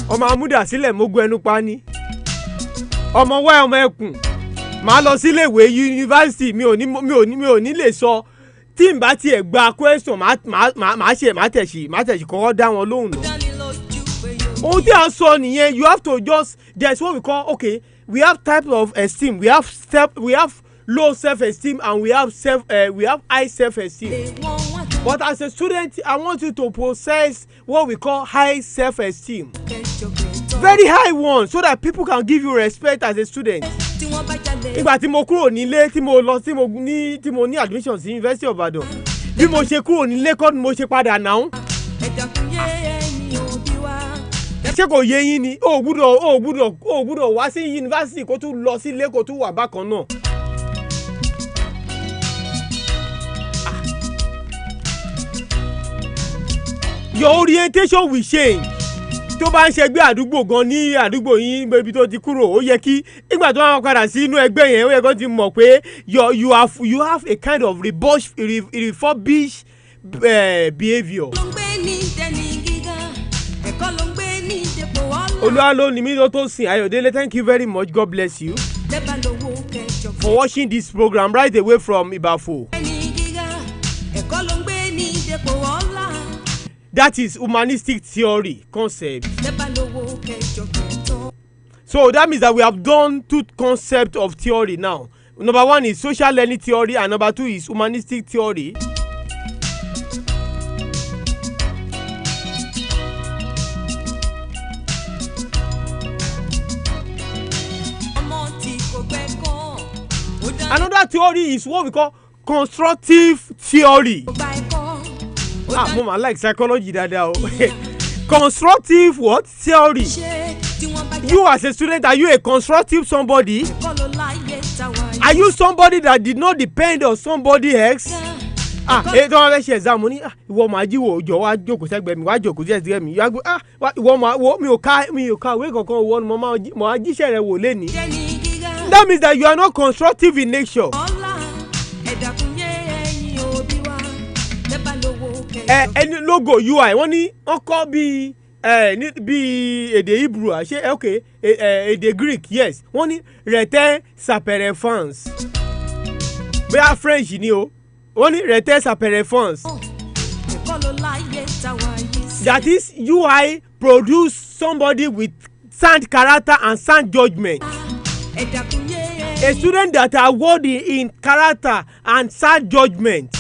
Ọmọ amúdàsílẹ̀ mo gbọ́ ẹnu pa ni. Ọmọ wá ọmọ ẹkùn. Màá lọ sí iléèwé yunifásitì mi ò ní lè sọ tí n bá tiẹ̀ gba question màá tẹ̀sí kọ́kọ́ dá wọn lóhùn náà. Ohun tí a sọ nìyẹn, you have to just, there's what we call, okay, we have types of esteem, we have low self-esteem and we have high self-esteem. But as a student, I want you to possess what we call high self-esteem. Very high one, so that people can give you respect as a student. Ìgbà tí mo kúrò nílé tí mo lọ tí mo ní admission sí University of Ibadan. Bí mo ṣe kúrò nílé kọ́ ni mo ṣe padà náà. Ṣé kò yé yín ni? O gbúdọ̀ wá sí yunifásitì kó tún lọ sí ilé kó tún wà bákan náà. Your orientation will change. Tó bá ń ṣẹgbẹ́ àdúgbò gan ní àdúgbò yín ibi tó ti kúrò ó yẹ kí nígbà tó máa padà sí inú ẹgbẹ́ yẹn ó yẹ kó ti mọ̀ pé you have a kind of refurbished behaviour. Olúwa ló ní mí ló tó sìn Ayọ̀délé, thank you very much, God bless you for watching this program right away from Ibafo. That is humanistic theory concept. So that means that we have done two concepts of theory now. Number one is social learning theory and number two is humanistic theory. Another theory is what we call constructive theory. Mama, like psychology dada. Constructive what? Theory. You as a student, are you a constructive somebody? Are you somebody that did not depend on somebody else? Don't have a exam money. Ìwọ máa jí wo jọ wá jókòó sẹ́gbẹ̀ẹ́ mi wá jókòó sí ẹ̀sìn mi. Ìwọ máa wo mi ò ká ìwé kankan wo ni mo máa jíṣẹ́ rẹ̀ wò lẹ́ni. That means that you are not constructive in nature. Any logo UI wọ́n ní wọ́n kọ́ bí èdè Hebrew ṣe okay èdè Greek yes wọ́n ní rete sapere fans bóyá French ni o wọ́n ní rete sapere fans. That is UI produce somebody with sound character and sound judgment. A student that are worthy in character and sound judgment.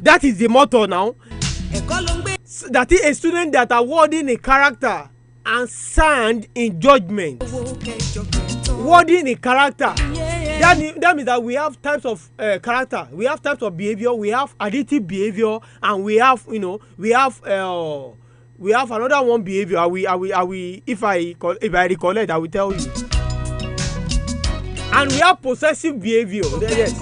That is the motto now. That is a student that are worthy in character and sound in judgment. Worthy in character. That means that we have types of character. We have types of behavior. We have additive behavior, and we have another one behavior. If I recollect, I will tell you. And we have possessive behavior. Yes.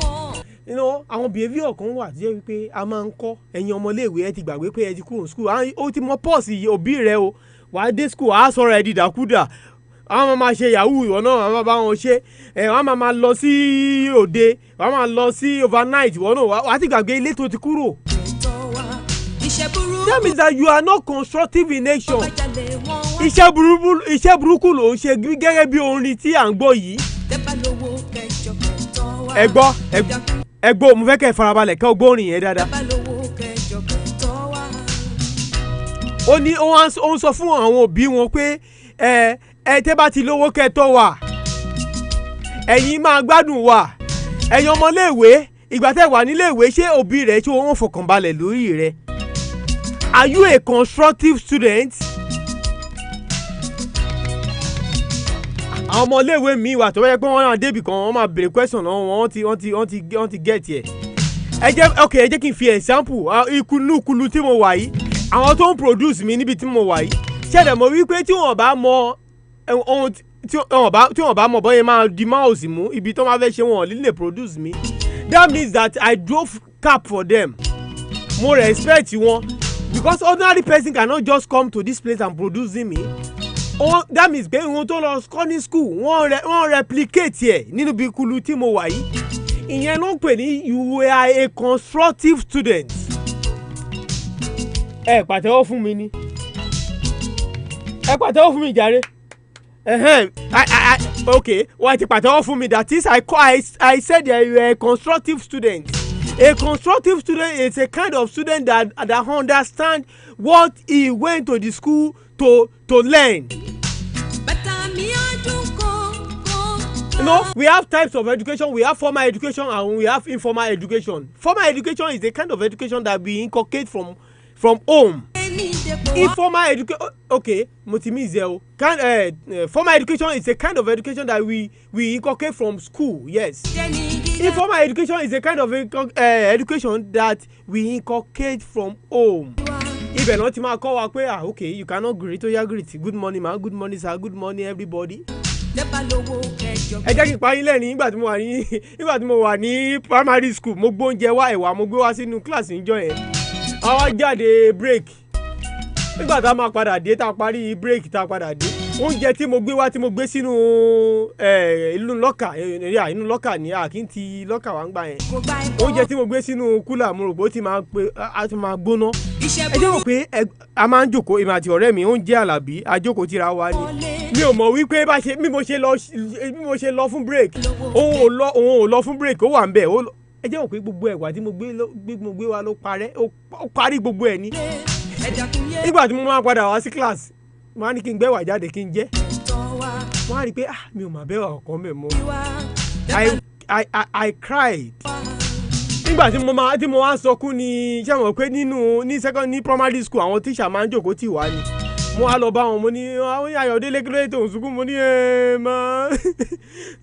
Àwọn behavior kan wà tí jẹ́ wípé a máa ń kọ́ ẹ̀yin ọmọléèwé ẹ ti gbàgbé pé ẹ ti kúrò school ó ti mọ pọ́ọ̀sì òbí rẹ o wàá dé school wàá sọ̀rọ̀ ẹ̀ dìdàkudà àwọn máa ṣe yahoo ìwọ náà wàá bá wọn ṣe wàá máa lọ sí òde wàá máa lọ sí overnight ìwọ náà wàá ti gbàgbé ilé tó ti kúrò. That means that you are not constructive in nature. Iṣẹ́ burúkú ló ń ṣe gẹ́gẹ́ bí orin tí à ń gbọ́ yìí. Ẹ gbọ́ mo fẹ́ kẹ́ farabalẹ̀ kẹ́ gbọ́ orin yẹn dáadáa. Ó ń sọ fún àwọn òbí wọn pé tẹ́ bá ti lówó kẹ́ tó wà ẹ̀yin máa gbádùn wà ẹ̀yin ọmọléèwé ìgbà tẹ́ wà níléèwé ṣé òbí rẹ̀ ṣé wọ́n fọkànbalẹ̀ lórí rẹ̀? Are you a constructive student? Àwọn ọmọléèwé mi wà tó yẹ pé wọ́n náà débì kan wọ́n máa béèrè question náà wọ́n ti get ẹ̀. Ẹ jẹ́ kí n fi example ìkulùkulù tí mo wà yìí àwọn tó ń produce mi níbi tí mo wà yìí ṣẹ̀dẹ̀ mo wí pé tí wọ́n bá mọ ohun tí wọ́n bá mọ bọ́yẹn máa di mouse mú ibi tó máa fẹ́ ṣe wọn lè produce mi. That means that I drove cab for them. Mo respect wọn because ordinary person cannot just come to this place and produce me. That means pé wọ́n tó lọ kọ́ ní school wọ́n replicate ẹ̀ nínú bí kulu tí mo wà yìí. Ìyẹn ló ń pè ní you are a constructive student. Ẹ pàtẹ́wọ́ fún mi ni. Ẹ pàtẹ́wọ́ fún mi jàre. Okay, wọ́n ti pàtẹ́wọ́ fún mi. That is I said that you are a constructive student. A constructive student is a kind of student that understand what he went to the school to learn. You know, we have types of education. We have formal education and we have informal education. Formal education is the kind of education that we inculcate from home. Informal education, okay, multimedia. Formal education is a kind of education that we inculcate from school. Yes. Informal education is a kind of education that we inculcate from home. Ibẹ̀ náà ti máa kọ́ wa pé okay, you cannot greet, oya greet, good morning ma, good morning sir, good morning everybody. Ẹ jẹ́ kí n pa yín lẹ́rìn nígbà tí mo wà ní primary school, mo gbóúnjẹ wá ẹ̀wà mo gbé wá sínú kíláàsì níjọ́ yẹn. Àwa jáde break. Nígbà tá a máa padà dé, tá a parí break tá a padà dé. Oúnjẹ tí mo gbé wá tí mo gbé sínú inú lọ́kà ní àkíntì lọ́kà wá ń gbà yẹn. Oúnjẹ tí mo gbé sínú kúlà mo rò pé ó ti máa gbóná. Ẹ jẹ́ mọ̀ pé a máa ń jókòó èmi àti ọ̀rẹ́ mi oúnjẹ Àlàbí àjókòó tira wa ni. Mi ò mọ̀ wípé bí mo ṣe lọ fún break òun ò lọ fún break ó wà ń bẹ̀. Ẹ jẹ́ mọ̀ pé gbogbo ẹ̀wà tí mo gbé wá ló parẹ́ ó parí gbogbo ẹ̀ ní. Nígbà tí mo máa padà wá sí class mo á ní kí n gbẹ́wà jáde kí n jẹ́ mo á rí i pé mi ò mà bẹ́wà ọ̀kan mẹ́ mọ́. I cried. Nígbà tí mo wá sọkún ni ṣé mo pé ní primary school àwọn tíṣà máa ń jókòó tì wá ni mo wá lọ bá wọn mo ní Ayọ̀délé kí ló dé tó ń sunkún mo ní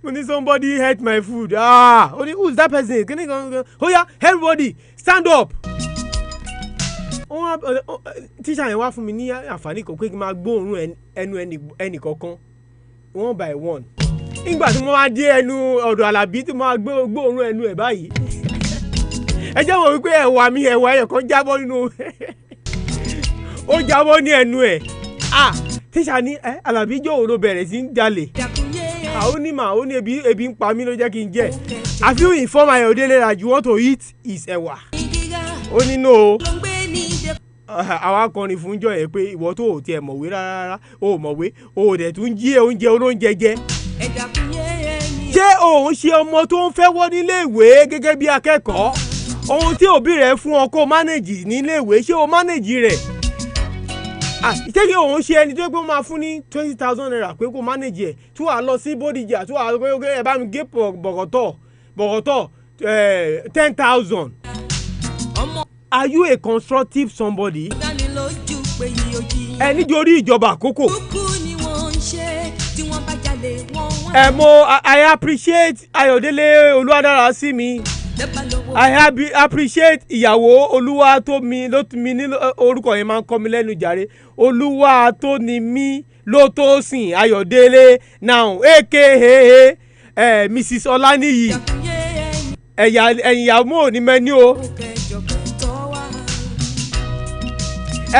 mo ní somebody ate my food ó ní who is that person kí ni kan oya everybody stand up. Tíṣà yẹn wá fún mi ní àǹfààní kan pé kí n máa gbóòórùn ẹnu ẹnì kọ̀ọ̀kan one by one. Nígbà tí mo máa dé ẹnu ọ̀dọ̀ Àlàbí tí mo máa gbóòórùn ẹnu ẹ̀ báyìí ẹ jẹ́ mọ̀ wípé ẹ̀wà ẹ̀yọ̀ kan jábọ́ nínú ó jábọ́ ní ẹnu ẹ̀. Tíṣà ní Àlàbí jọ̀wọ́ ló bẹ̀rẹ̀ sí ń jalè. Ó ní ebi ń pa mí ló jẹ́ kí n jẹ́. Have you informed Ayọ̀délé that you want to eat his ẹ̀wà? Ó ní no. Àwa akọrin fún jọ yẹn pé ìwọ tó ò tiẹ̀ mọ̀wé rárá o mọ̀wé o dẹ̀ tún jí oúnjẹ olóúnjẹ jẹ. Ṣé òun ṣe ọmọ tó ń fẹ́ wọ́ nílé ìwé gẹ́gẹ́ bí akẹ́kọ̀ọ́? Ohun tí òbí rẹ̀ fún ọ kó mánéjì nílé ìwé ṣé o mánéjì rẹ̀? Ṣé kí òun ṣe ẹni tó pé ó máa fún ní 20,000 naira pé kó mánéjì ẹ̀ tí wàá lọ sí Bódìjà tí wàá pé ẹ bá mi gé bọ̀gọ̀tọ̀ 10,000. Are you a constructive somebody? Nítorí ìjọba àkókò. I appreciate Ayọ̀délé Olúwadára-sí-mi. I appreciate ìyàwó Olúwatómi ní orúkọ yẹn máa ń kọ́ mi lẹ́nu jàre. Olúwatómi Lótósìn Ayọ̀délé now aka Mrs. Ọláníyì. Ìyàwó ní mẹ́ni o.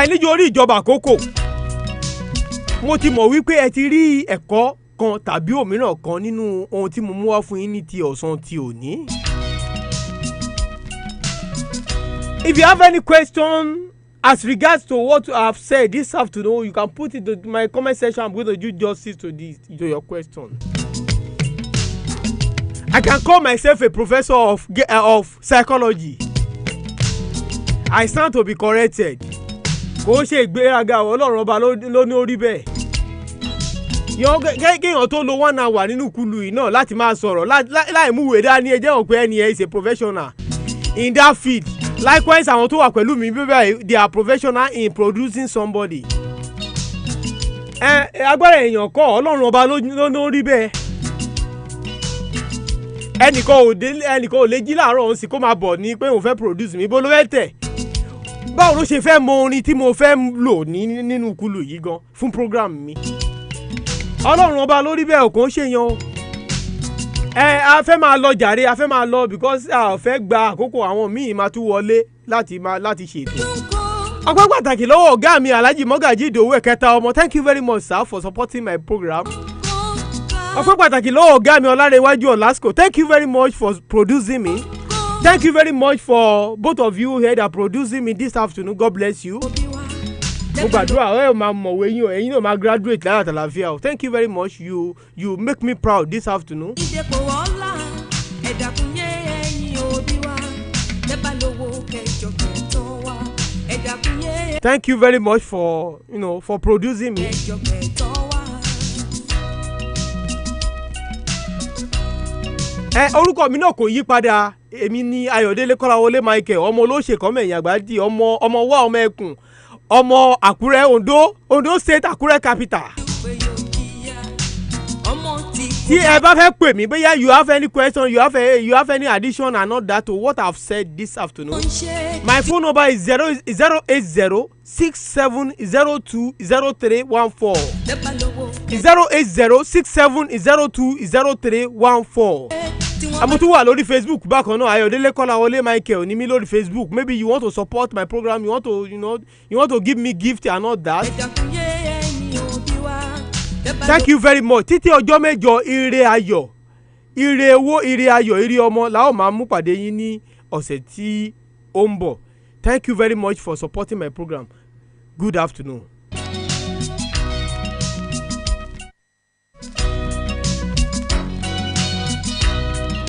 Nítorí ìjọba àkókò mo ti mọ̀ wípé ẹ ti rí ẹ̀kọ́ kan tàbí òmíràn kan nínú ohun tí mo mú wá fún yín ní ti ọ̀sán ti òní. If you have any question as regards to what I have said this afternoon, you can put it in my comment section. I'm going to do justice to your question. I can call myself a professor of psychology. I stand to be corrected. Kò ṣe ìgbéraga Ọlọ́run ọba ló ní orí bẹ́ẹ̀. Kéèyàn tó lo 1 hour nínú kulu yìí náà láti máa sọ̀rọ̀ láì mú ìwé dání ẹ jẹ́ mọ̀ pé ẹni ẹ is a professional in that field. Likewise àwọn tó wà pẹ̀lú mi bíbẹ̀ they are professional in producing somebody. Agbára èèyàn kọ́ Ọlọ́run ọba ló ní orí bẹ́ẹ̀. Ẹnìkan ò lè jí láàárọ̀ òun sì kó máa bọ̀ ní pé òun fẹ́ produce mi bó ló fẹ́ tẹ̀. Báwo ló ṣe fẹ́ mọ orin tí mo fẹ́ lò nínú kulu yìí gan fún program mi? Ọlọ́run ọba lórí bẹ́ẹ̀ kò ń ṣèyàn o. A fẹ́ máa lọ jàre a fẹ́ máa lọ because a fẹ́ gba àkókò àwọn míì máa tún wọlé láti ṣètò. Ọpẹ́ pàtàkì lọ́wọ́ ọ̀gá mi Alhaji Mọ́gàjí Ìdòwú Ẹ̀kẹta ọmọ. Thank you very much sir for supporting my program. Ọpẹ́ pàtàkì lọ́wọ́ ọ̀gá mi Ọlárẹ̀wájú Ọ̀làsíkò. Thank you very much for producing me. Thank you very much for both of you here that producing me this afternoon. God bless you. Mo gbàdúrà ẹ máa mọ̀wé yín o ẹ̀yin náà máa graduate láyọ̀ àtàlàfíà o. Thank you very much. You make me proud this afternoon. Thank you very much for producing me. orúkọ mi náà kò yí padà èmi ni Ayọ̀délé Kọ́láwọlé Michael ọmọ olóṣèkọ́mẹ̀yìn àgbàdì ọmọ wa ọmọ ẹkùn ọmọ Àkúrẹ́ Ondo State Àkúrẹ́ capital. tí ẹ bá fẹ́ pè mí bóyá you have any question you have any addition and all that to what I have said this afternoon. My phone number is 08067020314 08067020314. àmútú wà lórí Facebook bákan náà Ayọ̀délé Kọ́láwọlé Michael ní mi lórí Facebook. Maybe you want to support my program, you want to give me gift and all that. Thank you very much. Títí ọjọ́ mẹ́jọ ire ayọ̀ ire owó ire ayọ̀ ire ọmọ la ó máa mú pàdé yín ní ọ̀sẹ̀ tí ó ń bọ̀. Thank you very much for supporting my program. Good afternoon.